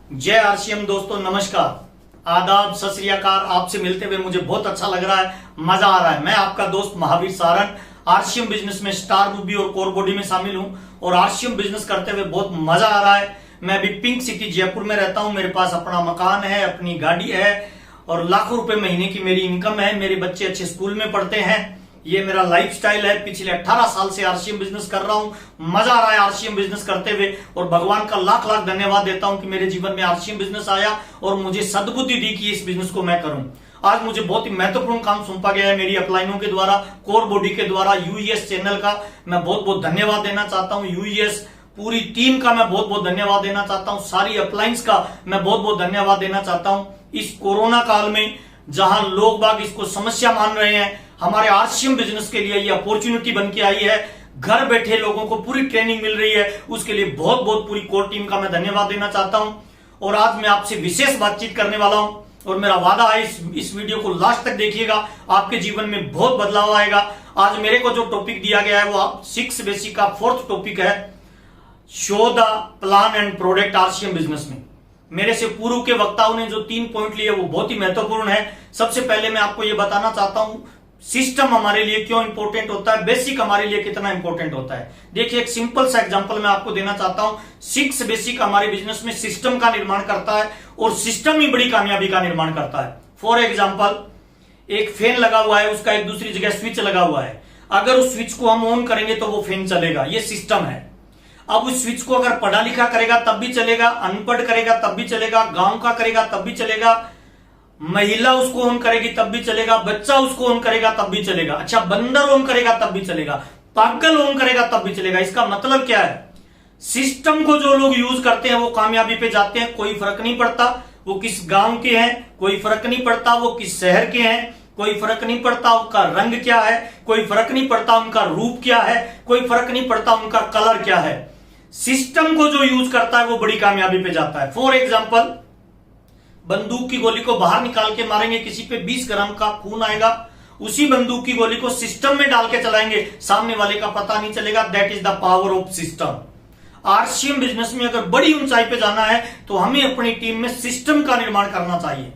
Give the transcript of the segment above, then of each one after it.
जय आरसीएम दोस्तों, नमस्कार, आदाब, सत श्री अकाल। आपसे मिलते हुए मुझे बहुत अच्छा लग रहा है, मजा आ रहा है। मैं आपका दोस्त महावीर सारन आरसीएम बिजनेस में स्टार रूबी और कोर बॉडी में शामिल हूं और आरसीएम बिजनेस करते हुए बहुत मजा आ रहा है। मैं अभी पिंक सिटी जयपुर में रहता हूं। मेरे पास अपना मकान है, अपनी गाड़ी है और लाखों रुपए महीने की मेरी इनकम है। मेरे बच्चे अच्छे स्कूल में पढ़ते हैं। ये मेरा लाइफस्टाइल है। पिछले 18 साल से आरसीएम बिजनेस कर रहा हूं। मजा आ रहा है आरसीएम बिजनेस करते हुए और भगवान का लाख लाख धन्यवाद देता हूं कि मेरे जीवन में आरसीएम बिजनेस आया और मुझे सद्बुद्धि दी कि इस बिजनेस को मैं करूं। आज मुझे बहुत ही महत्वपूर्ण काम सौंपा गया है मेरी अपलाइनों के द्वारा, कोर बॉडी के द्वारा, यूईएस चैनल का मैं बहुत बहुत धन्यवाद देना चाहता हूं। यूईएस पूरी टीम का मैं बहुत बहुत धन्यवाद देना चाहता हूं। सारी अपलाइंस का मैं बहुत बहुत धन्यवाद देना चाहता हूं। इस कोरोना काल में जहां लोग बाग इसको समस्या मान रहे हैं, हमारे आरसीएम बिजनेस के लिए ये अपॉर्चुनिटी बन के आई है। घर बैठे लोगों को पूरी ट्रेनिंग मिल रही है, उसके लिए बहुत बहुत पूरी कोर टीम का मैं धन्यवाद देना चाहता हूं। और आज मैं आपसे विशेष बातचीत करने वाला हूं और मेरा वादा है इस वीडियो को लास्ट तक देखिएगा, आपके जीवन में बहुत बदलाव आएगा। आज मेरे को जो टॉपिक दिया गया है वो 6 बेसिक का 4th टॉपिक है, show the plan and product RCM business में। मेरे से पूर्व के वक्ताओं ने जो 3 पॉइंट लिए वो बहुत ही महत्वपूर्ण है। सबसे पहले मैं आपको ये बताना चाहता हूं सिस्टम हमारे लिए क्यों इंपॉर्टेंट होता है, बेसिक हमारे लिए कितना इंपॉर्टेंट होता है। देखिए, एक सिंपल सा एग्जांपल मैं आपको देना चाहता हूं। 6 बेसिक हमारे बिजनेस में सिस्टम का निर्माण करता है और सिस्टम ही बड़ी कामयाबी का निर्माण करता है। फॉर एग्जांपल, एक फैन लगा हुआ है, उसका एक दूसरी जगह स्विच लगा हुआ है। अगर उस स्विच को हम ऑन करेंगे तो वो फैन चलेगा, ये सिस्टम है। अब उस स्विच को अगर पढ़ा लिखा करेगा तब भी चलेगा, अनपढ़ करेगा तब भी चलेगा, गांव का करेगा तब भी चलेगा, महिला उसको ऑन करेगी तब भी चलेगा, बच्चा उसको ऑन करेगा तब भी चलेगा, अच्छा बंदर ऑन करेगा तब भी चलेगा, पागल ऑन करेगा तब भी चलेगा। इसका मतलब क्या है? सिस्टम को जो लोग यूज करते हैं वो कामयाबी पे जाते हैं। कोई फर्क नहीं पड़ता वो किस गांव के हैं, कोई फर्क नहीं पड़ता वो किस शहर के हैं, कोई फर्क नहीं पड़ता उनका रंग क्या है, कोई फर्क नहीं पड़ता उनका रूप क्या है, कोई फर्क नहीं पड़ता उनका कलर क्या है। सिस्टम को जो यूज करता है वो बड़ी कामयाबी पे जाता है। फॉर एग्जाम्पल, बंदूक की गोली को बाहर निकाल के मारेंगे, किसी पे 20 ग्राम का खून आएगा। उसी बंदूक की गोली को सिस्टम में डाल के चलाएंगे, सामने वाले का पता नहीं चलेगा। That is the power of system. RCM business में अगर बड़ी ऊंचाई पे जाना है तो हमें अपनी टीम में सिस्टम का निर्माण करना चाहिए।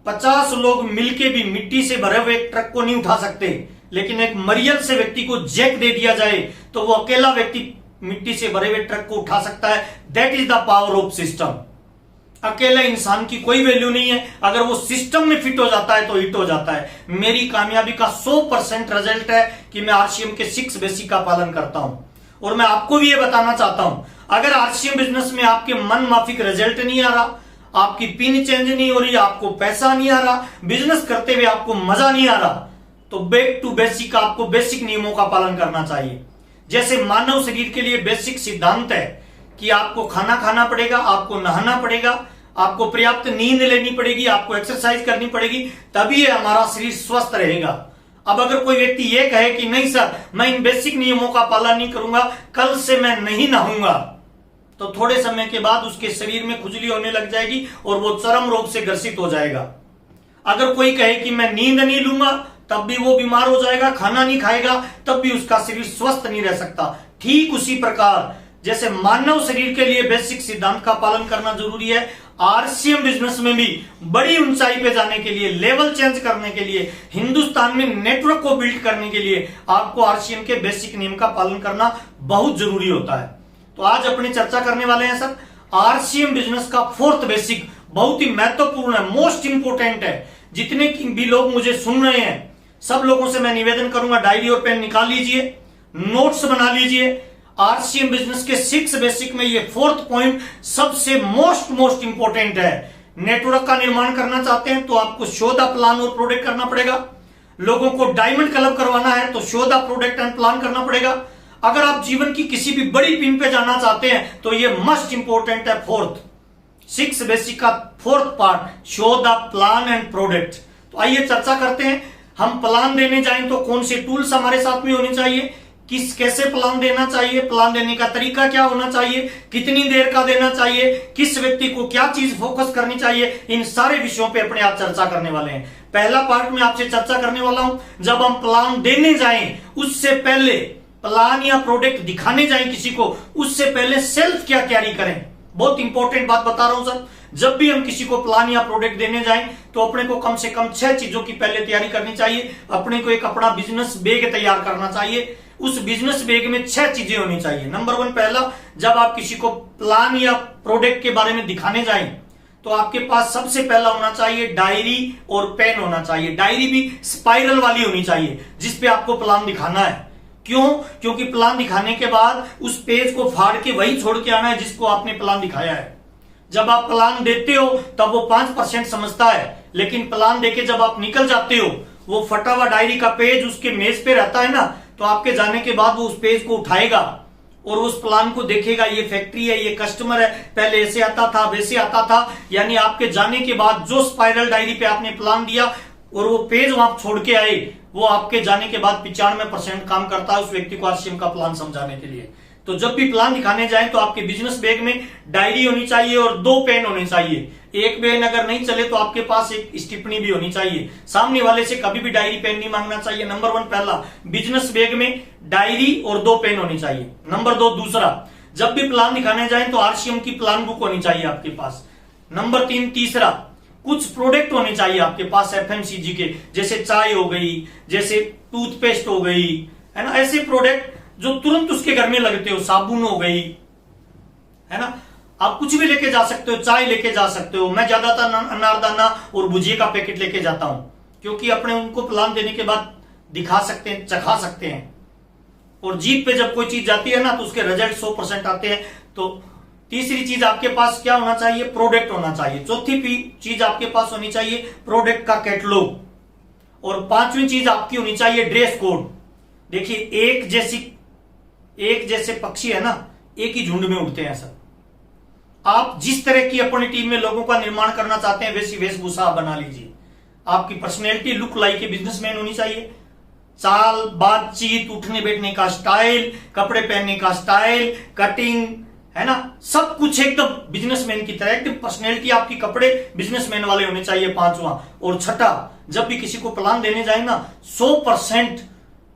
50 लोग मिलके भी मिट्टी से भरे हुए एक ट्रक को नहीं उठा सकते, लेकिन एक मरियल से व्यक्ति को जैक दे दिया जाए तो वो अकेला व्यक्ति मिट्टी से भरे हुए ट्रक को उठा सकता है। That is the power of system. अकेले इंसान की कोई वैल्यू नहीं है, अगर वो सिस्टम में फिट हो जाता है तो हिट हो जाता है। मेरी कामयाबी का 100% रिजल्ट है कि मैं आरसीएम के 6 बेसिक का पालन करता हूं। और मैं आपको भी ये बताना चाहता हूं, अगर आरसीएम बिजनेस में आपके मन माफिक रिजल्ट नहीं आ रहा, आपकी पिन चेंज नहीं हो रही, आपको पैसा नहीं आ रहा, बिजनेस करते हुए आपको मजा नहीं आ रहा, तो बैक टू बेसिक आपको बेसिक नियमों का पालन करना चाहिए। जैसे मानव शरीर के लिए बेसिक सिद्धांत है कि आपको खाना खाना पड़ेगा, आपको नहाना पड़ेगा, आपको पर्याप्त नींद लेनी पड़ेगी, आपको एक्सरसाइज करनी पड़ेगी, तभी हमारा शरीर स्वस्थ रहेगा। अब अगर कोई व्यक्ति ये कहे कि नहीं सर मैं इन बेसिक नियमों का पालन नहीं करूंगा, कल से मैं नहीं नहाऊंगा, तो थोड़े समय के बाद उसके शरीर में खुजली होने लग जाएगी और वो चरम रोग से ग्रसित हो जाएगा। अगर कोई कहे कि मैं नींद नहीं लूंगा, तब भी वो बीमार हो जाएगा। खाना नहीं खाएगा तब भी उसका शरीर स्वस्थ नहीं रह सकता। ठीक उसी प्रकार जैसे मानव शरीर के लिए बेसिक सिद्धांत का पालन करना जरूरी है, आरसीएम बिजनेस में भी बड़ी ऊंचाई पे जाने के लिए, लेवल चेंज करने के लिए, हिंदुस्तान में नेटवर्क को बिल्ड करने के लिए आपको आरसीएम के बेसिक नियम का पालन करना बहुत जरूरी होता है। तो आज अपनी चर्चा करने वाले हैं सर आरसीएम बिजनेस का 4th बेसिक, बहुत ही महत्वपूर्ण है, मोस्ट इंपोर्टेंट है। जितने भी लोग मुझे सुन रहे हैं सब लोगों से मैं निवेदन करूंगा, डायरी और पेन निकाल लीजिए, नोट्स बना लीजिए। आरसीएम बिजनेस के 6 बेसिक में ये 4th पॉइंट सबसे मोस्ट इंपोर्टेंट है। नेटवर्क का निर्माण करना चाहते हैं तो आपको शो द प्लान और प्रोडक्ट करना पड़ेगा। लोगों को डायमंड क्लब करवाना है तो show the product and plan करना पड़ेगा। अगर आप जीवन की किसी भी बड़ी पिन पे जाना चाहते हैं तो ये मस्ट इंपोर्टेंट है। 6 बेसिक का 4th part, show the plan and product. तो आइए चर्चा करते हैं। हम प्लान देने जाएं तो कौन से टूल्स हमारे साथ में होने चाहिए, कैसे प्लान देना चाहिए, प्लान देने का तरीका क्या होना चाहिए, कितनी देर का देना चाहिए, किस व्यक्ति को क्या चीज फोकस करनी चाहिए, इन सारे विषयों पे अपने आप चर्चा करने वाले हैं। पहला पार्ट में आपसे चर्चा करने वाला हूं, जब हम प्लान देने जाएं उससे पहले, प्लान या प्रोडक्ट दिखाने जाएं किसी को, उससे पहले सेल्फ क्या कैरी करें। बहुत इंपॉर्टेंट बात बता रहा हूं सर। जब भी हम किसी को प्लान या प्रोडक्ट देने जाएं तो अपने को कम से कम 6 चीजों की पहले तैयारी करनी चाहिए। अपने को एक अपना बिजनेस बैग तैयार करना चाहिए। उस बिजनेस बैग में 6 चीजें होनी चाहिए। नंबर 1, पहला, जब आप किसी को प्लान या प्रोडक्ट के बारे में दिखाने जाएं तो आपके पास सबसे पहला होना चाहिए डायरी और पेन होना चाहिए। डायरी भी स्पाइरल वाली होनी चाहिए जिसपे आपको प्लान दिखाना है। क्यों? क्योंकि प्लान दिखाने के बाद उस पेज को फाड़ के वही छोड़ के आना है जिसको आपने प्लान दिखाया है। जब आप प्लान देते हो तब वो 5% समझता है, लेकिन प्लान देके जब आप निकल जाते हो, वो फटा हुआ डायरी का पेज उसके मेज पे रहता है ना, तो आपके जाने के बाद वो उस पेज को उठाएगा और उस प्लान को देखेगा। ये फैक्ट्री है, ये कस्टमर है, पहले ऐसे आता था, वैसे आता था। यानी आपके जाने के बाद जो स्पाइरल डायरी पे आपने प्लान दिया और वो पेज वहां छोड़ के आए, वो आपके जाने के बाद 95% काम करता है उस व्यक्ति को आरसीएम का प्लान समझाने के लिए। तो जब भी प्लान दिखाने जाए तो आपके बिजनेस बैग में डायरी होनी चाहिए और 2 पेन होने चाहिए। एक पेन अगर नहीं चले तो आपके पास एक स्टिपनी भी होनी चाहिए। सामने वाले से कभी भी डायरी पेन नहीं मांगना चाहिए। नंबर 1 पहला, बिजनेस बैग में डायरी और 2 पेन होनी चाहिए। नंबर 2 दूसरा, जब भी प्लान दिखाने जाए तो आरसीएम की प्लान बुक होनी चाहिए आपके पास। नंबर 3 तीसरा, कुछ प्रोडक्ट होने चाहिए आपके पास एफएमसीजी के, जैसे चाय हो गई, जैसे टूथपेस्ट हो गई, है ना, ऐसे प्रोडक्ट जो तुरंत उसके घर में लगते हो, साबुन हो गई, है ना। आप कुछ भी लेके जा सकते हो, चाय लेके जा सकते हो। मैं ज्यादातर अनारदाना और भुजिया का पैकेट लेके जाता हूं, क्योंकि अपने उनको प्लान देने के बाद दिखा सकते हैं, चखा सकते हैं। और जीप पे जब कोई चीज जाती है ना तो उसके रिजल्ट 100% आते हैं। तो तीसरी चीज आपके पास क्या होना चाहिए? प्रोडक्ट होना चाहिए। चौथी चीज आपके पास होनी चाहिए प्रोडक्ट का कैटलॉग। और 5वीं चीज आपकी होनी चाहिए ड्रेस कोड। देखिए, एक जैसे पक्षी है ना, एक ही झुंड में उड़ते हैं सर। आप जिस तरह की अपनी टीम में लोगों का निर्माण करना चाहते हैं वैसी वेशभूषा बना लीजिए। आपकी personality look like a businessman होनी चाहिए। चाल, बातचीत, उठने बैठने का स्टाइल, कपड़े पहनने का स्टाइल, कटिंग, है ना, सब कुछ एकदम बिजनेसमैन की तरह। एकदम पर्सनैलिटी आपकी कपड़े बिजनेसमैन वाले होने चाहिए। 5वां और छठा, जब भी किसी को प्लान देने जाए ना 100%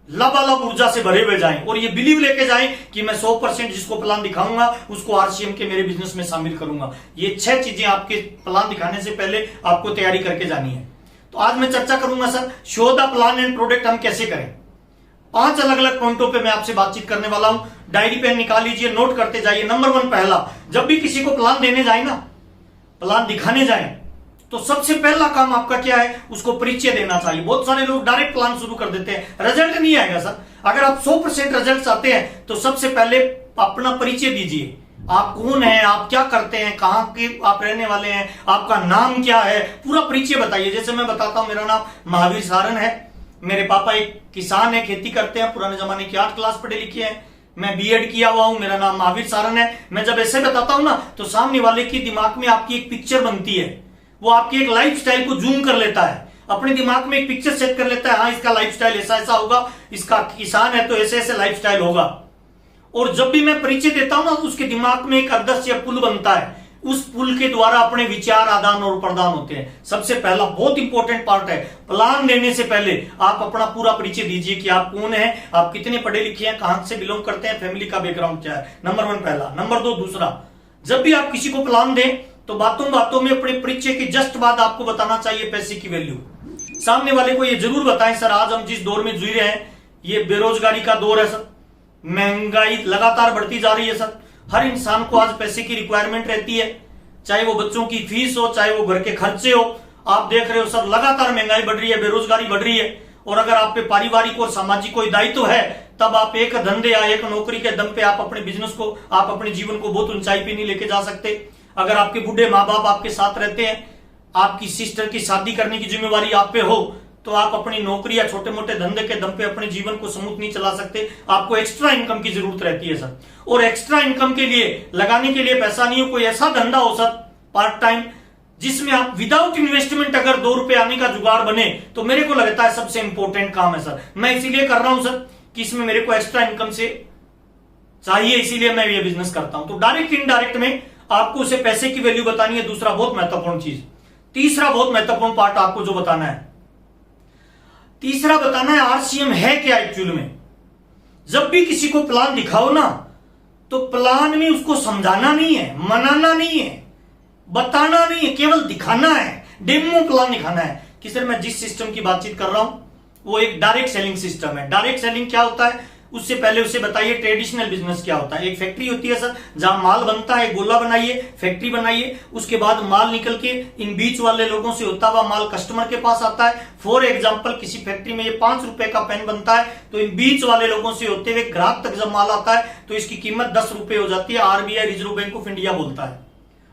लबालब ऊर्जा से भरे हुए जाएं और ये बिलीव लेके जाएं कि मैं 100% जिसको प्लान दिखाऊंगा उसको आरसीएम के मेरे बिजनेस में शामिल करूंगा। ये 6 चीजें आपके प्लान दिखाने से पहले आपको तैयारी करके जानी है। तो आज मैं चर्चा करूंगा sir, show the plan and product हम कैसे करें। 5 अलग अलग पॉइंटों पे मैं आपसे बातचीत करने वाला हूं। डायरी पेन निकाल लीजिए, नोट करते जाइए। नंबर 1 पहला, जब भी किसी को प्लान देने जाए ना, प्लान दिखाने जाए, तो सबसे पहला काम आपका क्या है? उसको परिचय देना चाहिए। बहुत सारे लोग डायरेक्ट प्लान शुरू कर देते हैं, रिजल्ट नहीं आएगा सर। अगर आप 100% रिजल्ट चाहते हैं तो सबसे पहले अपना परिचय दीजिए। आप कौन हैं, आप क्या करते हैं, कहां के आप रहने वाले हैं, आपका नाम क्या है, पूरा परिचय बताइए। जैसे मैं बताता हूं, मेरा नाम महावीर सारन है, मेरे पापा एक किसान है, खेती करते हैं, पुराने जमाने की 8 क्लास पढ़े लिखे हैं, मैं बीएड किया हुआ हूं, मेरा नाम महावीर सारन है। मैं जब ऐसे बताता हूं ना तो सामने वाले के दिमाग में आपकी एक पिक्चर बनती है। वो आपकी एक लाइफ स्टाइल को जूम कर लेता है, अपने दिमाग में एक पिक्चर सेट कर लेता है। हाँ, इसका लाइफ स्टाइल ऐसा ऐसा होगा, इसका किसान है तो ऐसे ऐसे लाइफ स्टाइल होगा। और जब भी मैं परिचय देता हूं ना तो उसके दिमाग में एक अदृश्य पुल बनता है। उस पुल के द्वारा अपने विचार आदान और प्रदान होते हैं। सबसे पहला बहुत इंपॉर्टेंट पार्ट है, प्लान देने से पहले आप अपना पूरा परिचय दीजिए कि आप कौन हैं, आप कितने पढ़े लिखे हैं, कहां से बिलोंग करते हैं, फैमिली का बैकग्राउंड क्या है। नंबर 1 पहला। नंबर 2 दूसरा, जब भी आप किसी को प्लान दें तो बातों बातों में अपने परिचय के जस्ट बाद आपको बताना चाहिए पैसे की वैल्यू। सामने वाले को ये जरूर बताएं, सर आज हम जिस दौर में जी रहे हैं ये बेरोजगारी का दौर है सर, महंगाई लगातार बढ़ती जा रही है सर। हर इंसान को आज पैसे की रिक्वायरमेंट रहती है, चाहे वो बच्चों की फीस हो, चाहे वो घर के खर्चे हो। आप देख रहे हो सर, लगातार महंगाई बढ़ रही है, बेरोजगारी बढ़ रही है। और अगर आप पे पारिवारिक और सामाजिक कोई दायित्व है तब आप एक धंधे या एक नौकरी के दम पे आप अपने बिजनेस को, आप अपने जीवन को बहुत ऊंचाई पे नहीं लेके जा सकते। अगर आपके बूढ़े माँ बाप आपके साथ रहते हैं, आपकी सिस्टर की शादी करने की जिम्मेवारी आप पे हो, तो आप अपनी नौकरी या छोटे मोटे धंधे के दम पे अपने जीवन को स्मूथ नहीं चला सकते। आपको एक्स्ट्रा इनकम की जरूरत रहती है सर। और एक्स्ट्रा इनकम के लिए लगाने के लिए पैसा नहीं हो, कोई ऐसा धंधा हो सर पार्ट टाइम जिसमें आप विदाउट इन्वेस्टमेंट अगर 2 रुपए आने का जुगाड़ बने, तो मेरे को लगता है सबसे इंपॉर्टेंट काम है सर। मैं इसीलिए कर रहा हूं सर कि इसमें मेरे को एक्स्ट्रा इनकम से चाहिए, इसीलिए मैं ये बिजनेस करता हूं। तो डायरेक्ट इनडायरेक्ट में आपको उसे पैसे की वैल्यू बतानी है, दूसरा बहुत महत्वपूर्ण चीज। तीसरा बहुत महत्वपूर्ण पार्ट आपको जो बताना है, तीसरा बताना है आरसीएम है क्या एक्चुअल में। जब भी किसी को प्लान दिखाओ ना तो प्लान में उसको समझाना नहीं है, मनाना नहीं है, बताना नहीं है, केवल दिखाना है, डेमो प्लान दिखाना है कि सर मैं जिस सिस्टम की बातचीत कर रहा हूं वो एक डायरेक्ट सेलिंग सिस्टम है। डायरेक्ट सेलिंग क्या होता है उससे पहले उसे बताइए ट्रेडिशनल बिजनेस क्या होता है। एक फैक्ट्री होती है सर जहां माल बनता है, गोला बनाइए, फैक्ट्री बनाइए, उसके बाद माल निकल के इन बीच वाले लोगों से होता हुआ माल कस्टमर के पास आता है। फॉर एग्जांपल किसी फैक्ट्री में ये 5 रुपए का पेन बनता है तो इन बीच वाले लोगों से होते हुए ग्राहक तक जब माल आता है तो इसकी कीमत 10 रुपए हो जाती है। RBI reserve bank of India बोलता है।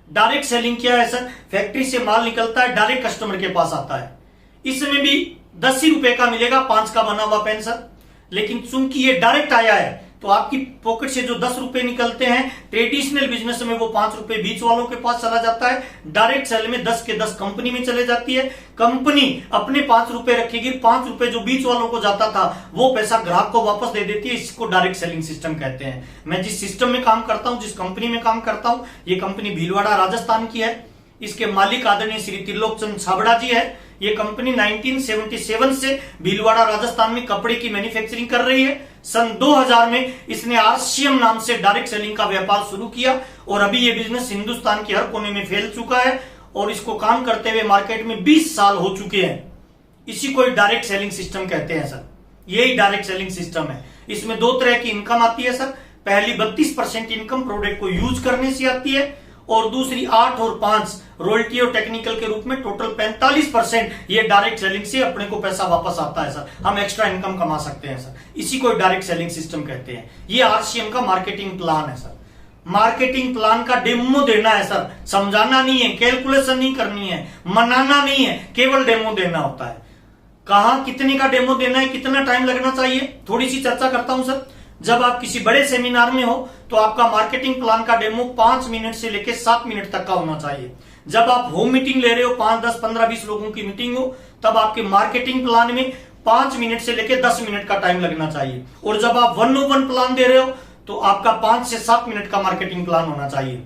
डायरेक्ट सेलिंग क्या है सर, फैक्ट्री से माल निकलता है डायरेक्ट कस्टमर के पास आता है। इसमें भी 10 ही रुपए का मिलेगा 5 का बना हुआ पेन सर, लेकिन चूंकि ये डायरेक्ट आया है तो आपकी पॉकेट से जो 10 रुपए निकलते हैं ट्रेडिशनल बिजनेस में वो 5 रुपए बीच वालों के पास चला जाता है। डायरेक्ट सेल में 10 के 10 कंपनी में चले जाती है। कंपनी अपने 5 रुपए रखेगी, 5 रुपए जो बीच वालों को जाता था वो पैसा ग्राहक को वापस दे देती है। इसको डायरेक्ट सेलिंग सिस्टम कहते हैं। मैं जिस सिस्टम में काम करता हूं, जिस कंपनी में काम करता हूं, ये कंपनी भीलवाड़ा राजस्थान की है। इसके मालिक आदरणीय श्री त्रिलोक चंद छाबड़ा जी है। ये कंपनी 1977 से भीलवाड़ा राजस्थान में कपड़े की मैन्युफैक्चरिंग कर रही है। सन 2000 में इसने आरसीएम नाम से डायरेक्ट सेलिंग का व्यापार शुरू किया और अभी ये बिजनेस हिंदुस्तान के हर कोने में फैल चुका है और इसको काम करते हुए मार्केट में 20 साल हो चुके हैं। इसी को डायरेक्ट सेलिंग सिस्टम कहते हैं सर। यही डायरेक्ट सेलिंग सिस्टम है। इसमें 2 तरह की इनकम आती है सर। पहली 32% इनकम प्रोडक्ट को यूज करने से आती है और दूसरी 8 और 5 रॉयल्टी और टेक्निकल के रूप में टोटल 45% ये डायरेक्ट सेलिंग से अपने को पैसा वापस आता है सर। हम एक्स्ट्रा इनकम कमा सकते हैं सर। इसी को डायरेक्ट सेलिंग सिस्टम कहते हैं। ये आरसीएम का मार्केटिंग प्लान है सर। मार्केटिंग प्लान का डेमो देना है सर, समझाना नहीं है, कैलकुलेशन नहीं करनी है, मनाना नहीं है, केवल डेमो देना होता है। कहां कितने का डेमो देना है, कितना टाइम लगना चाहिए, थोड़ी सी चर्चा करता हूं सर। जब आप किसी बड़े सेमिनार में हो तो आपका मार्केटिंग प्लान का डेमो 5 मिनट से लेकर 7 मिनट तक का होना चाहिए। जब आप होम मीटिंग ले रहे हो, 5, 10, 15, 20 लोगों की मीटिंग हो, तब आपके मार्केटिंग प्लान में 5 मिनट से लेकर 10 मिनट का टाइम लगना चाहिए। और जब आप 1-on-1 प्लान दे रहे हो तो आपका 5 से 7 मिनट का मार्केटिंग प्लान होना चाहिए।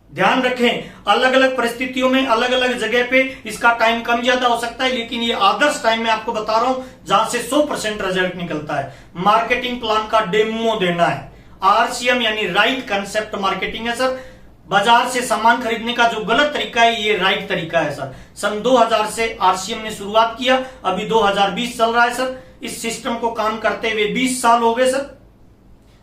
ध्यान रखें, अलग अलग परिस्थितियों में अलग अलग जगह पे इसका टाइम कम ज्यादा हो सकता है, लेकिन ये आदर्श टाइम मैं आपको बता रहा हूं जहां से 100% रिजल्ट निकलता है। मार्केटिंग प्लान का डेमो देना है। आरसीएम यानी राइट कंसेप्ट मार्केटिंग है सर। बाजार से सामान खरीदने का जो गलत तरीका है ये राइट तरीका है सर। सन 2000 से आरसीएम ने शुरुआत किया, अभी 2020 चल रहा है सर। इस सिस्टम को काम करते हुए 20 साल हो गए सर।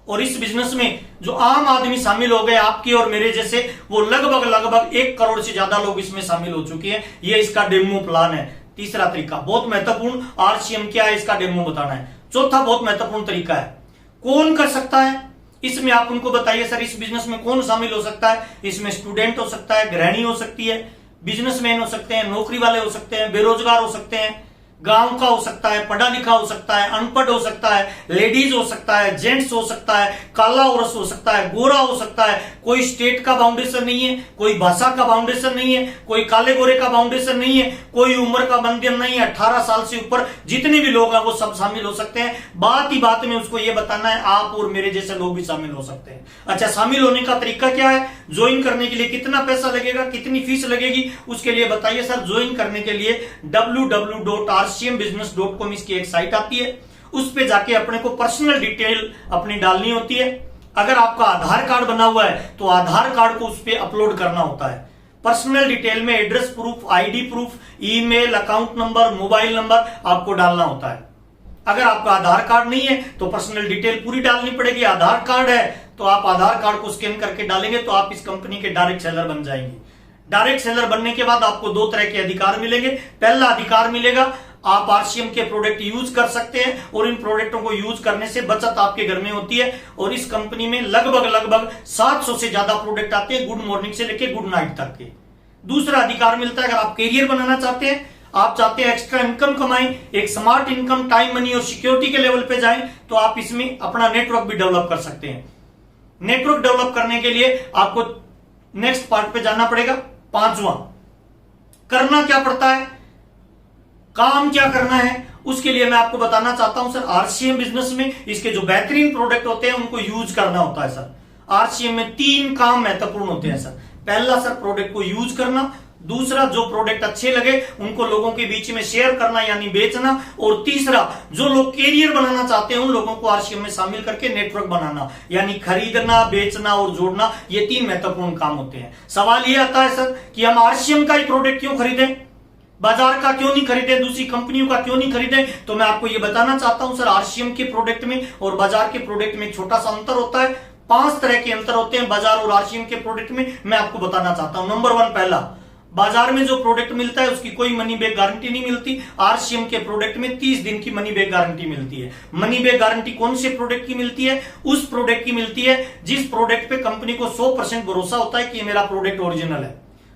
और इस बिजनेस में जो आम आदमी शामिल हो गए आपके और मेरे जैसे, वो लगभग 1 करोड़ से ज्यादा लोग इसमें शामिल हो चुके हैं। ये इसका डेमो प्लान है। तीसरा तरीका बहुत महत्वपूर्ण, आरसीएम क्या है इसका डेमो बताना है। चौथा बहुत महत्वपूर्ण तरीका है, कौन कर सकता है इसमें, आप उनको बताइए सर इस बिजनेस में कौन शामिल हो सकता है। इसमें स्टूडेंट हो सकता है, गृहिणी हो सकती है, बिजनेसमैन हो सकते हैं, नौकरी वाले हो सकते हैं, बेरोजगार हो सकते हैं, गांव का हो सकता है, पढ़ा लिखा हो सकता है, अनपढ़ हो सकता है, लेडीज हो सकता है, जेंट्स हो सकता है, काला औरस हो सकता है, गोरा हो सकता है। कोई स्टेट का बाउंडेशन नहीं है, कोई भाषा का बाउंडेशन नहीं है, कोई काले गोरे का बाउंडेशन नहीं है, कोई उम्र का बंधन नहीं है। 18 साल से ऊपर जितने भी लोग हैं वो सब शामिल हो सकते हैं। बात ही बात में उसको ये बताना है आप और मेरे जैसे लोग भी शामिल हो सकते हैं। अच्छा, शामिल होने का तरीका क्या है, ज्वाइन करने के लिए कितना पैसा लगेगा, कितनी फीस लगेगी, उसके लिए बताइए सर। ज्वाइन करने के लिए www.rcmbusiness.com इसकी एक साइट आती है, उस पे जाके अपने को पर्सनल डिटेल अपनी डालनी होती है। अगर आपका आधार कार्ड बना हुआ है तो आधार कार्ड को उस पे अपलोड करना होता है। पर्सनल डिटेल में address proof, ID proof, email, account number, mobile number आपको डालना होता है। अगर आपका आधार कार्ड नहीं है तो पर्सनल डिटेल पूरी डालनी पड़ेगी। आधार कार्ड है तो आप आधार कार्ड को स्कैन करके डालेंगे तो आप इस कंपनी के डायरेक्ट सेलर बन जाएंगे। डायरेक्ट सेलर बनने के बाद आपको 2 तरह के अधिकार मिलेंगे। पहला अधिकार मिलेगा, आप आरसीएम के प्रोडक्ट यूज कर सकते हैं और इन प्रोडक्टों को यूज करने से बचत आपके घर में होती है। और इस कंपनी में लगभग 700 से ज्यादा प्रोडक्ट आते हैं, गुड मॉर्निंग से लेकर गुड नाइट तक के। दूसरा अधिकार मिलता है, अगर आप कैरियर बनाना चाहते हैं, आप चाहते हैं एक्स्ट्रा इनकम कमाएं, एक स्मार्ट इनकम, टाइम, मनी और सिक्योरिटी के लेवल पे जाएं, तो आप इसमें अपना नेटवर्क भी डेवलप कर सकते हैं। नेटवर्क डेवलप करने के लिए आपको नेक्स्ट पार्ट पे जाना पड़ेगा। 5वां, करना क्या पड़ता है, काम क्या करना है, उसके लिए मैं आपको बताना चाहता हूं सर। आरसीएम बिजनेस में इसके जो बेहतरीन प्रोडक्ट होते हैं उनको यूज करना होता है सर। आरसीएम में 3 काम महत्वपूर्ण होते हैं सर। पहला सर प्रोडक्ट को यूज करना, दूसरा, जो प्रोडक्ट अच्छे लगे उनको लोगों के बीच में शेयर करना यानी बेचना। और तीसरा, जो लोग कैरियर बनाना चाहते हैं उन लोगों को आरसीएम में शामिल करके नेटवर्क बनाना यानी खरीदना, बेचना और जोड़ना। ये 3 महत्वपूर्ण काम होते हैं। सवाल ये आता है सर कि हम आरसीएम का ही प्रोडक्ट क्यों खरीदें, बाजार का क्यों नहीं खरीदें, दूसरी कंपनियों का क्यों नहीं खरीदें? तो मैं आपको ये बताना चाहता हूं सर, आरसीएम के प्रोडक्ट में और बाजार के प्रोडक्ट में एक छोटा सा अंतर होता है। 5 तरह के अंतर होते हैं बाजार और आरसीएम के प्रोडक्ट में, मैं आपको बताना चाहता हूं। नंबर 1, पहला, बाजार में जो प्रोडक्ट मिलता है उसकी कोई मनी बैक गारंटी नहीं मिलती। आरसीएम के प्रोडक्ट में 30 दिन की मनी बैक गारंटी मिलती है। मनी बैक गारंटी कौन से प्रोडक्ट की मिलती है? उस प्रोडक्ट की मिलती है जिस प्रोडक्ट पे कंपनी को 100% भरोसा होता है कि ये मेरा प्रोडक्ट ओरिजिनल है।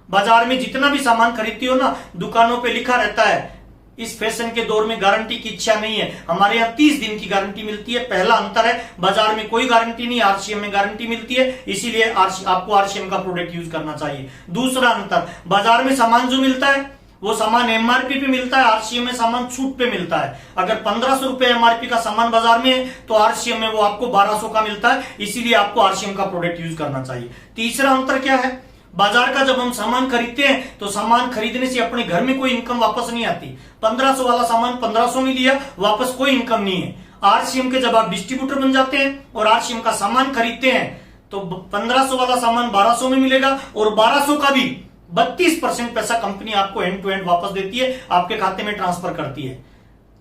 बाजार में जितना भी सामान खरीदती हो ना, दुकानों पे लिखा रहता है इस फैशन के दौर में गारंटी की इच्छा नहीं है, हमारे यहाँ 30 दिन की गारंटी मिलती है। पहला अंतर है, बाजार में कोई गारंटी नहीं, आरसीएम में गारंटी मिलती है, इसीलिए आपको आरसीएम का प्रोडक्ट यूज करना चाहिए। दूसरा अंतर, बाजार में सामान जो मिलता है वो सामान एमआरपी पे मिलता है, आरसीएम में सामान छूट पे मिलता है। अगर 1500 रुपए एमआरपी का सामान बाजार में है तो आरसीएम में वो आपको 1200 का मिलता है, इसीलिए आपको आरसीएम का प्रोडक्ट यूज करना चाहिए। तीसरा अंतर क्या है, बाजार का जब हम सामान खरीदते हैं तो सामान खरीदने से अपने घर में कोई इनकम वापस नहीं आती। 1500 वाला सामान 1500 में लिया, वापस कोई इनकम नहीं है। आरसीएम के जब आप डिस्ट्रीब्यूटर बन जाते हैं और आरसीएम का सामान खरीदते हैं तो 1500 वाला सामान 1200 में मिलेगा और 1200 का भी 32% पैसा कंपनी आपको एंड टू एंड वापस देती है, आपके खाते में ट्रांसफर करती है।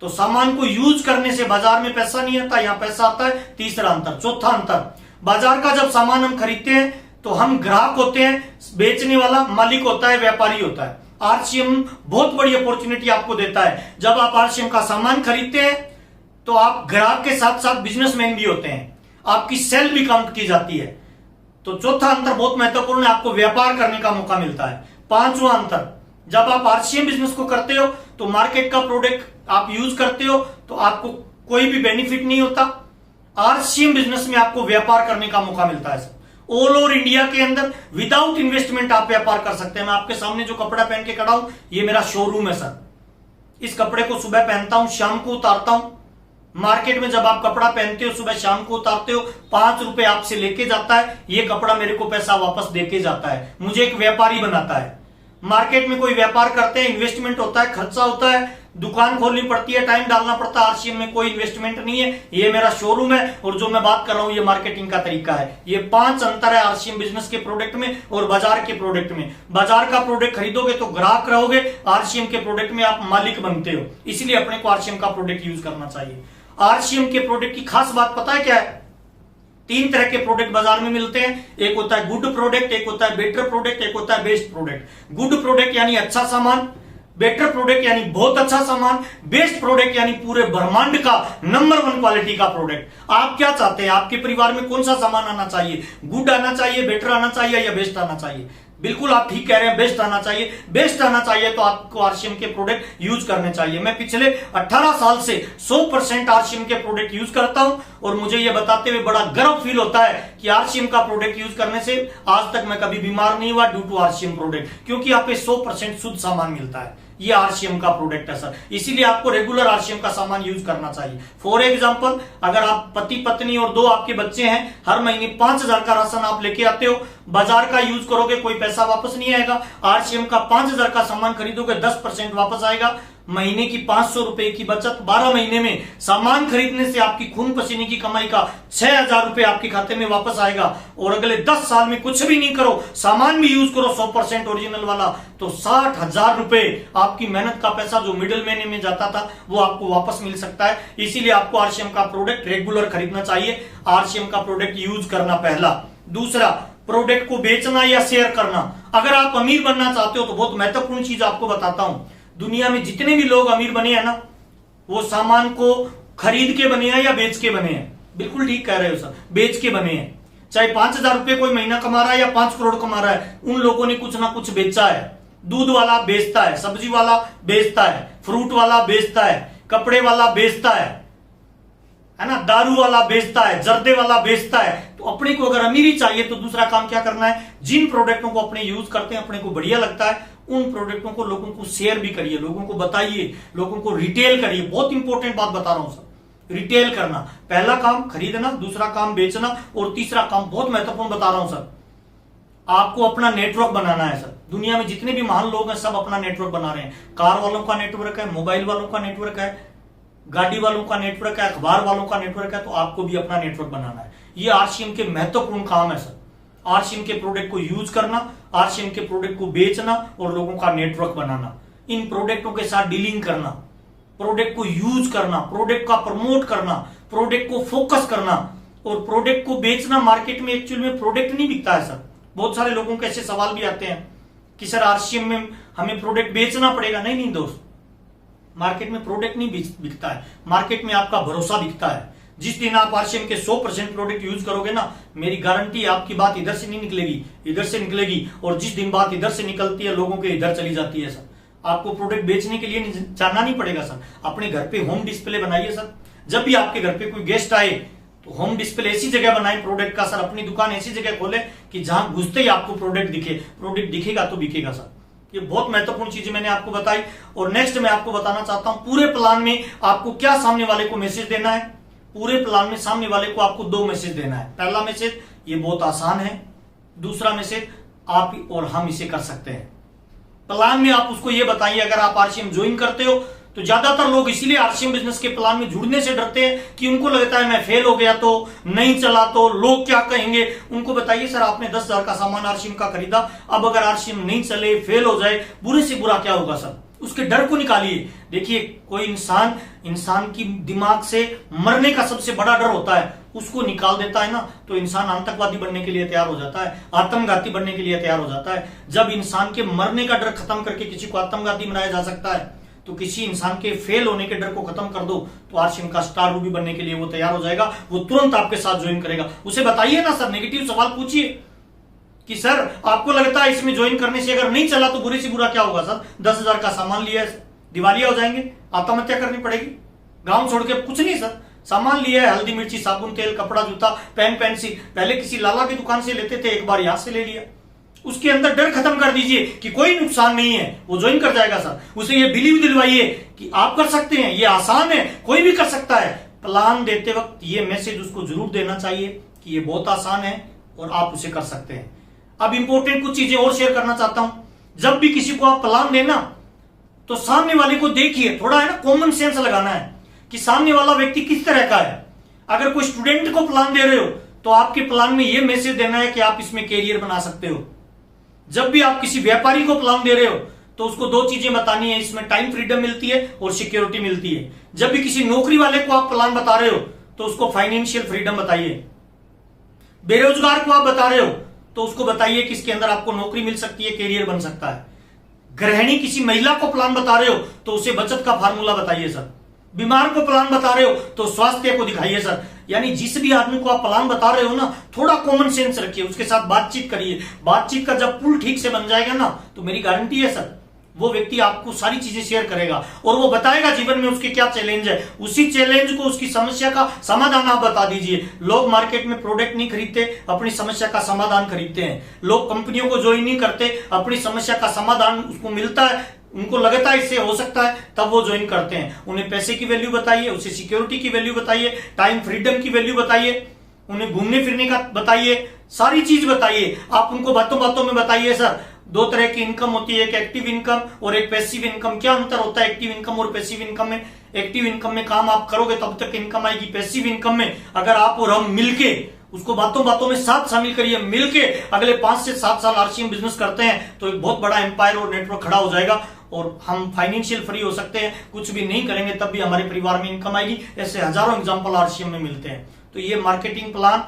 तो सामान को यूज करने से बाजार में पैसा नहीं आता, यहां पैसा आता है। तीसरा अंतर। चौथा अंतर, बाजार का जब सामान हम खरीदते हैं तो हम ग्राहक होते हैं, बेचने वाला मालिक होता है, व्यापारी होता है। आरसीएम बहुत बड़ी अपॉर्चुनिटी आपको देता है। जब आप आरसीएम का सामान खरीदते हैं तो आप ग्राहक के साथ साथ बिजनेसमैन भी होते हैं, आपकी सेल भी काउंट की जाती है। तो चौथा अंतर बहुत महत्वपूर्ण है, आपको व्यापार करने का मौका मिलता है। पांचवा अंतर, जब आप आरसीएम बिजनेस को करते हो तो मार्केट का प्रोडक्ट आप यूज करते हो तो आपको कोई भी बेनिफिट नहीं होता। आरसीएम बिजनेस में आपको व्यापार करने का मौका मिलता है। ऑल ओवर इंडिया के अंदर विदाउट इन्वेस्टमेंट आप व्यापार कर सकते हैं। मैं आपके सामने जो कपड़ा पहन के खड़ा हूं, ये मेरा शोरूम है सर। इस कपड़े को सुबह पहनता हूं, शाम को उतारता हूं। मार्केट में जब आप कपड़ा पहनते हो, सुबह शाम को उतारते हो, 5 रुपए आपसे लेके जाता है, ये कपड़ा मेरे को पैसा वापस देके जाता है, मुझे एक व्यापारी बनाता है। मार्केट में कोई व्यापार करते हैं, इन्वेस्टमेंट होता है, खर्चा होता है, दुकान खोलनी पड़ती है, टाइम डालना पड़ता है। आरसीएम में कोई इन्वेस्टमेंट नहीं है, ये मेरा शोरूम है और जो मैं बात कर रहा हूं ये मार्केटिंग का तरीका है। ये 5 अंतर है आरसीएम बिजनेस के प्रोडक्ट में और बाजार के प्रोडक्ट में। बाजार का प्रोडक्ट खरीदोगे तो ग्राहक रहोगे, आरसीएम के प्रोडक्ट में आप मालिक बनते हो, इसलिए अपने को आरसीएम का प्रोडक्ट यूज करना चाहिए। आरसीएम के प्रोडक्ट की खास बात पता है क्या है? 3 तरह के प्रोडक्ट बाजार में मिलते हैं। एक होता है गुड प्रोडक्ट, एक होता है बेटर प्रोडक्ट, एक होता है बेस्ट प्रोडक्ट। गुड प्रोडक्ट यानी अच्छा सामान, बेटर प्रोडक्ट यानी बहुत अच्छा सामान, बेस्ट प्रोडक्ट यानी पूरे ब्रह्मांड का नंबर 1 क्वालिटी का प्रोडक्ट। आप क्या चाहते हैं? आपके परिवार में कौन सा सामान आना चाहिए? गुड आना चाहिए, बेटर आना चाहिए या बेस्ट आना चाहिए? बिल्कुल आप ठीक कह रहे हैं, बेस्ट आना चाहिए। बेस्ट आना चाहिए तो आपको आरसीएम के प्रोडक्ट यूज करने चाहिए। मैं पिछले 18 साल से 100% आरसीएम के प्रोडक्ट यूज करता हूं और मुझे यह बताते हुए बड़ा गर्व फील होता है कि आरसीएम का प्रोडक्ट यूज करने से आज तक मैं कभी बीमार नहीं हुआ ड्यू टू आरसीएम प्रोडक्ट, क्योंकि आप पे 100% शुद्ध सामान मिलता है। ये आरसीएम का प्रोडक्ट है सर, इसीलिए आपको रेगुलर आरसीएम का सामान यूज करना चाहिए। फॉर एग्जांपल, अगर आप पति पत्नी और 2 आपके बच्चे हैं, हर महीने 5000 का राशन आप लेके आते हो, बाजार का यूज करोगे कोई पैसा वापस नहीं आएगा। आरसीएम का 5000 का सामान खरीदोगे 10% वापस आएगा। महीने की 500 रुपए की बचत, 12 महीने में सामान खरीदने से आपकी खून पसीने की कमाई का 6000 रुपए आपके खाते में वापस आएगा। और अगले 10 साल में कुछ भी नहीं करो, सामान भी यूज करो 100% ओरिजिनल वाला, तो 60,000 रुपए आपकी मेहनत का पैसा जो मिडिल महीने में जाता था वो आपको वापस मिल सकता है। इसीलिए आपको आरसीएम का प्रोडक्ट रेगुलर खरीदना चाहिए, आरसीएम का प्रोडक्ट यूज करना पहला। दूसरा, प्रोडक्ट को बेचना या शेयर करना। अगर आप अमीर बनना चाहते हो तो बहुत महत्वपूर्ण चीज आपको बताता हूं। दुनिया में जितने भी लोग अमीर बने हैं ना, वो सामान को खरीद के बने हैं या बेच के बने हैं। बिल्कुल ठीक कह रहे हो सर, बेच के बने हैं। चाहे 5000 रुपए कोई महीना कमा रहा है या 5 करोड़ कमा रहा है, उन लोगों ने कुछ ना कुछ बेचा है। दूध वाला बेचता है, सब्जी वाला बेचता है, फ्रूट वाला बेचता है, कपड़े वाला बेचता है ना, दारू वाला बेचता है, जर्दे वाला बेचता है। तो अपने को अगर अमीरी चाहिए तो दूसरा काम क्या करना है? जिन प्रोडक्टों को अपने यूज करते हैं, अपने को बढ़िया लगता है, उन प्रोडक्टों को लोगों को शेयर भी करिए, लोगों को बताइए, लोगों को रिटेल करिए। बहुत इंपॉर्टेंट बात बता रहा हूं सर, रिटेल करना। पहला काम खरीदना, दूसरा काम बेचना और तीसरा काम बहुत महत्वपूर्ण बता रहा हूं सर, आपको अपना नेटवर्क बनाना है सर। दुनिया में जितने भी महान लोग हैं सब अपना नेटवर्क बना रहे हैं। कार वालों का नेटवर्क है, मोबाइल वालों का नेटवर्क है, गाड़ी वालों का नेटवर्क है, अखबार वालों का नेटवर्क है। तो आपको भी अपना नेटवर्क बनाना है। ये आरसीएम के महत्वपूर्ण काम है सर। आरसीएम के प्रोडक्ट को यूज करना, आरसीएम के प्रोडक्ट को बेचना और लोगों का नेटवर्क बनाना, इन प्रोडक्टों के साथ डीलिंग करना, प्रोडक्ट को यूज करना, प्रोडक्ट का प्रमोट करना, प्रोडक्ट को फोकस करना और प्रोडक्ट को बेचना। मार्केट में एक्चुअल में प्रोडक्ट नहीं बिकता है सर। बहुत सारे लोगों के ऐसे सवाल भी आते हैं कि सर आरसीएम में हमें प्रोडक्ट बेचना पड़ेगा। नहीं दोस्त, मार्केट में प्रोडक्ट नहीं बिकता है, मार्केट में आपका भरोसा बिकता है। जिस दिन आप आरसीएम के 100% प्रोडक्ट यूज करोगे ना, मेरी गारंटी है आपकी बात इधर से नहीं निकलेगी, इधर से निकलेगी। और जिस दिन बात इधर से निकलती है लोगों के इधर चली जाती है सर। आपको प्रोडक्ट बेचने के लिए जानना नहीं पड़ेगा सर। अपने घर पे होम डिस्प्ले बनाइए सर। जब भी आपके घर पे कोई गेस्ट आए तो होम डिस्प्ले ऐसी जगह बनाए प्रोडक्ट का सर। अपनी दुकान ऐसी जगह खोले कि जहां घुसते ही आपको प्रोडक्ट दिखे। प्रोडक्ट दिखेगा तो बिकेगा सर। ये बहुत महत्वपूर्ण चीजें मैंने आपको बताई। और नेक्स्ट मैं आपको बताना चाहता हूं पूरे प्लान में आपको क्या सामने वाले को मैसेज देना है। पूरे प्लान में सामने वाले को आपको 2 मैसेज देना है। पहला मैसेज, ये बहुत आसान है। दूसरा मैसेज, आप और हम इसे कर सकते हैं। प्लान में आप उसको ये बताइए, अगर आप आरसीएम ज्वाइन करते हो तो ज्यादातर लोग इसीलिए आरसीएम बिजनेस के प्लान में जुड़ने से डरते हैं कि उनको लगता है मैं फेल हो गया तो, नहीं चला तो लोग क्या कहेंगे। उनको बताइए सर आपने 10,000 का सामान आरसीएम का खरीदा, अब अगर आरसीएम नहीं चले, फेल हो जाए, बुरे से बुरा क्या होगा सर। उसके डर को निकालिए। देखिए कोई इंसान की दिमाग से मरने का सबसे बड़ा डर होता है, उसको निकाल देता है ना तो इंसान आतंकवादी बनने के लिए तैयार हो जाता है, आत्मघाती बनने के लिए तैयार हो जाता है। जब इंसान के मरने का डर खत्म करके किसी को आत्मघाती बनाया जा सकता है, तो किसी इंसान के फेल होने के डर को खत्म कर दो तो आरसीएम का स्टार रूबी बनने के लिए वो तैयार हो जाएगा। वो तुरंत आपके साथ ज्वाइन करेगा। उसे बताइए ना सर, नेगेटिव सवाल पूछिए कि सर आपको लगता है इसमें ज्वाइन करने से अगर नहीं चला तो बुरे से बुरा क्या होगा सर। 10,000 का सामान लिया है, दिवालिया हो जाएंगे, आत्महत्या करनी पड़ेगी, गांव छोड़ के। कुछ नहीं सर, सामान लिया है, हल्दी मिर्ची साबुन तेल कपड़ा जूता पेन पेंसिल, पहले किसी लाला की दुकान से लेते थे, एक बार यहां से ले लिया। उसके अंदर डर खत्म कर दीजिए कि कोई नुकसान नहीं है, वो ज्वाइन कर जाएगा सर। उसे ये बिलीव दिलवाइए कि आप कर सकते हैं, ये आसान है, कोई भी कर सकता है। प्लान देते वक्त ये मैसेज उसको जरूर देना चाहिए कि ये बहुत आसान है और आप उसे कर सकते हैं। अब इंपॉर्टेंट कुछ चीजें और शेयर करना चाहता हूं। जब भी किसी को आप प्लान देना तो सामने वाले को देखिए, थोड़ा है ना कॉमन सेंस लगाना है कि सामने वाला व्यक्ति किस तरह का है। अगर कोई स्टूडेंट को प्लान दे रहे हो तो आपके प्लान में यह मैसेज देना है कि आप इसमें कैरियर बना सकते हो। जब भी आप किसी व्यापारी को प्लान दे रहे हो तो उसको 2 चीजें बतानी है, इसमें टाइम फ्रीडम मिलती है और सिक्योरिटी मिलती है। जब भी किसी नौकरी वाले को आप प्लान बता रहे हो तो उसको फाइनेंशियल फ्रीडम बताइए। बेरोजगार को आप बता रहे हो तो उसको बताइए कि इसके अंदर आपको नौकरी मिल सकती है, कैरियर बन सकता है। गृहिणी किसी महिला को प्लान बता रहे हो तो उसे बचत का फार्मूला बताइए सर। बीमार को प्लान बता रहे हो तो स्वास्थ्य को दिखाइए सर। यानी जिस भी आदमी को आप प्लान बता रहे हो ना, थोड़ा कॉमन सेंस रखिए, उसके साथ बातचीत करिए। बातचीत का जब पुल ठीक से बन जाएगा ना तो मेरी गारंटी है सर वो व्यक्ति आपको सारी चीजें शेयर करेगा और वो बताएगा जीवन में उसके क्या चैलेंज है। उसी चैलेंज को, उसकी समस्या का समाधान आप बता दीजिए। लोग मार्केट में प्रोडक्ट नहीं खरीदते, अपनी समस्या का समाधान खरीदते हैं। लोग कंपनियों को ज्वाइन नहीं करते, अपनी समस्या का समाधान उसको मिलता है, उनको लगता है इससे हो सकता है, तब वो ज्वाइन करते हैं। उन्हें पैसे की वैल्यू बताइए, उसे सिक्योरिटी की वैल्यू बताइए, टाइम फ्रीडम की वैल्यू बताइए, उन्हें घूमने फिरने का बताइए, सारी चीज बताइए। आप उनको बातों बातों में बताइए सर 2 तरह की इनकम होती है, एक एक्टिव इनकम और एक पैसिव इनकम। क्या अंतर होता है एक्टिव इनकम और पैसिव इनकम में? एक्टिव इनकम में काम आप करोगे तब तक इनकम आएगी। पैसिव इनकम में अगर आप और हम मिलके उसको बातों बातों में साथ शामिल करिए, मिलके अगले 5 से 7 साल आरसीएम बिजनेस करते हैं तो एक बहुत बड़ा एम्पायर और नेटवर्क खड़ा हो जाएगा और हम फाइनेंशियल फ्री हो सकते हैं। कुछ भी नहीं करेंगे तब भी हमारे परिवार में इनकम आएगी। ऐसे हजारों एग्जाम्पल आरसीएम में मिलते हैं। तो ये मार्केटिंग प्लान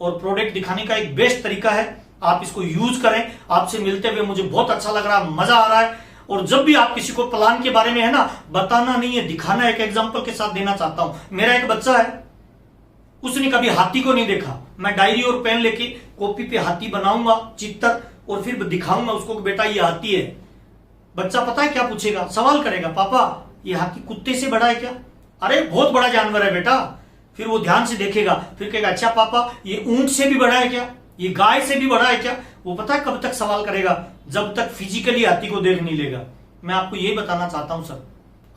और प्रोडक्ट दिखाने का एक बेस्ट तरीका है, आप इसको यूज करें। आपसे मिलते हुए मुझे बहुत अच्छा लग रहा है, मजा आ रहा है। और जब भी आप किसी को प्लान के बारे में है ना बताना नहीं है, दिखाना। एक एग्जांपल के साथ देना चाहता हूं। मेरा एक बच्चा है, उसने कभी हाथी को नहीं देखा। मैं डायरी और पेन लेके कॉपी पे हाथी बनाऊंगा चित्र और फिर दिखाऊंगा उसको कि बेटा ये हाथी है। बच्चा पता है क्या पूछेगा? सवाल करेगा, पापा ये हाथी कुत्ते से बड़ा है क्या? अरे बहुत बड़ा जानवर है बेटा। फिर वो ध्यान से देखेगा, फिर कहेगा अच्छा पापा ये ऊंट से भी बड़ा है क्या? ये गाय से भी बड़ा है क्या? वो पता है कब तक सवाल करेगा? जब तक फिजिकली हाथी को देख नहीं लेगा। मैं आपको यही बताना चाहता हूं सर,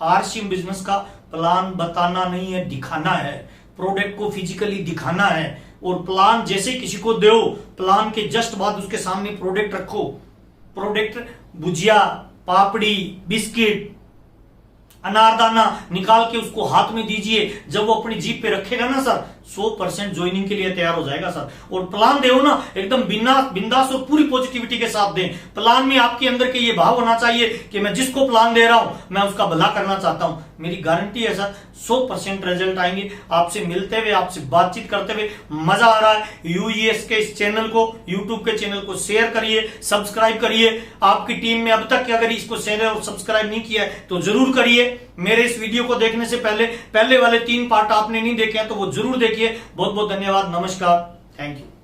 आरसीएम बिजनेस का प्लान बताना नहीं है, दिखाना है। प्रोडक्ट को फिजिकली दिखाना है, और प्लान जैसे किसी को दो, प्लान के जस्ट बाद उसके सामने प्रोडक्ट रखो। प्रोडक्ट भुजिया, पापड़ी, बिस्किट, अनारदाना निकाल के उसको हाथ में दीजिए। जब वो अपनी जीप पे रखेगा ना सर, 100% ज्वाइनिंग के लिए तैयार हो जाएगा सर। और प्लान दे ना एकदम बिंदास और पूरी पॉजिटिविटी के साथ दें। प्लान में आपके अंदर के ये भाव होना चाहिए कि मैं जिसको प्लान दे रहा हूं मैं उसका भला करना चाहता हूं। मेरी गारंटी है सर 100% रिजल्ट आएंगे। आपसे मिलते हुए, आपसे बातचीत करते हुए मजा आ रहा है। यूईएस के इस चैनल को, यूट्यूब के चैनल को शेयर करिए, सब्सक्राइब करिए। आपकी टीम में अब तक अगर इसको शेयर और सब्सक्राइब नहीं किया है तो जरूर करिए। मेरे इस वीडियो को देखने से पहले वाले 3 पार्ट आपने नहीं देखे हैं तो वो जरूर देखिए। बहुत बहुत धन्यवाद। नमस्कार। Thank you.